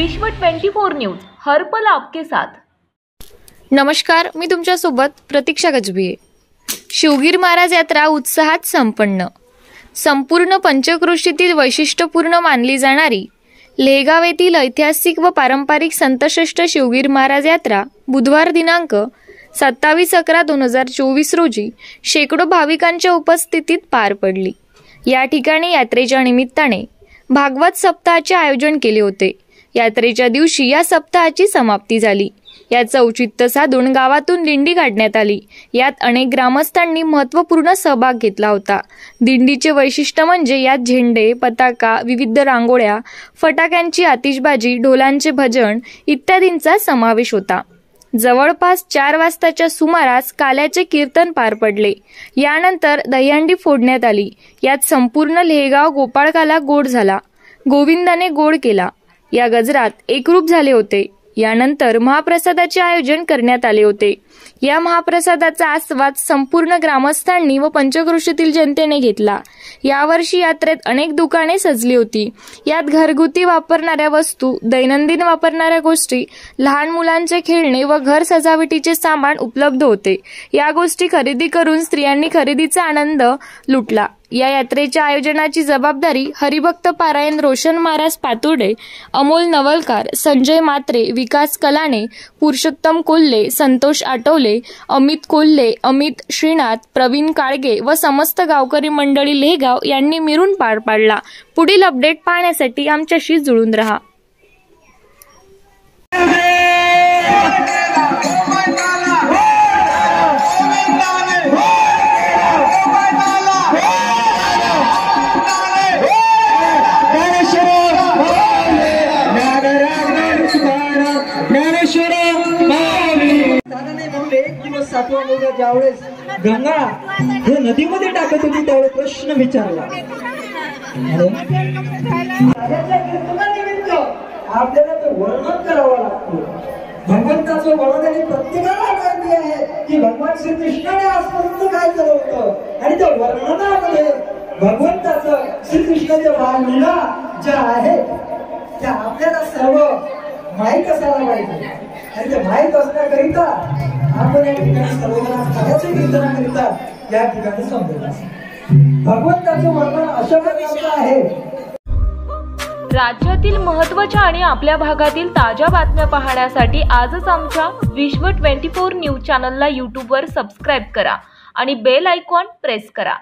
विश्व 24 न्यूज हर पल आपके साथ। नमस्कार, मी तुमच्यासोबत प्रतीक्षा गजबिये। शिवगीर महाराज यात्रा उत्साहात संपन्न। संपूर्ण पंचक्रोशीतील वैशिष्ट्यपूर्ण मानली जाणारी लेहगाव येथील ऐतिहासिक व पारंपरिक संतश्रेष्ठ शिवगीर महाराज यात्रा बुधवार दिनांक 27/11/2024 रोजी शेकडो भाविकांच्या उपस्थितीत पार पडली। या ठिकाणी यात्रेच्या निमित्ताने भागवत सप्ताहाचे आयोजन केले होते। यात्रेच्या दिवशी या सप्ताहाची समाप्ती झाली। याचं औचित्य साधून गावातून दिंडी काढण्यात आली। यात अनेक ग्रामस्थांनी महत्त्वपूर्ण सहभाग घेतला होता। दिंडीचे वैशिष्ट्य म्हणजे यात झेंडे, पताका, विविध रांगोळ्या, फटाक्यांची आतिषबाजी, ढोलांचे भजन इत्यादींचा समावेश होता। जवळपास 4 वाजताच्या सुमारास काल्याचे कीर्तन पार पडले। यानंतर दहीहंडी फोडण्यात आली। यात संपूर्ण लेहगाव गोपाळकाला गोड झाला। गोविंदाने गोड केला या गजरात एकरूप झाले होते। यानंतर महाप्रसादाचे आयोजन करण्यात आले होते। या महाप्रसादाचा आस्वाद संपूर्ण ग्रामस्थांनी व पंचक्रोशीतील जनतेने घेतला। यावर्षी यात्रेत अनेक दुकाने सजली होती। यात घरगुती वापरणाऱ्या वस्तू, दैनंदिन वापरणाऱ्या गोष्टी, लहान मुलांचे खेळणे व घर सजावटीचे सामान उपलब्ध होते। या गोष्टी खरेदी करून स्त्रियांनी खरेदीचा आनंद लुटला। या यात्रेच्या आयोजनाची जबाबदारी हरिभक्त पारायण रोशन महाराज पातुर्डे, अमोल नवलकार, संजय मात्रे, विकास कलाने, पुरुषोत्तम कोल्हे, संतोष आठवले, अमित कोल्हे, अमित श्रीनाथ, प्रवीण काळगे व समस्त गावकरी मंडळी लेहगाव यांनी मिळून पार पाडला। पुढील अपडेट पाहण्यासाठी आमच्याशी जुळून रहा। सातवा मुलगा ज्यावेळेस गंगा हे नदीमध्ये टाकत होती त्यावेळेस प्रश्न विचारला। आपल्याला तो वर्णन करावं लागतो। भगवंताचं वर्णन प्रत्येकाला माहिती आहे की भगवान श्रीकृष्णाने आजपर्यंत काय केलं होतं आणि त्या वर्णनामध्ये भगवंताचं श्रीकृष्णाच्या बाललीला ज्या आहेत त्या आपल्याला सर्व माहीत असायला पाहिजे। आणि ते माहीत असण्याकरिता आपण या ठिकाणी सर्वजण सगळ्याचे कीर्तन करतात। या ठिकाणी समजतात भगवंताचं वर्णन अशा प्रकारचं आहे। राज्यातील महत्त्वाच्या आणि आपल्या भागातील ताज्या बातम्या पाहण्यासाठी आजच आमच्या विश्व 24 न्यूज चॅनलला YouTube वर सबस्क्राईब करा आणि बेल आयकॉन प्रेस करा।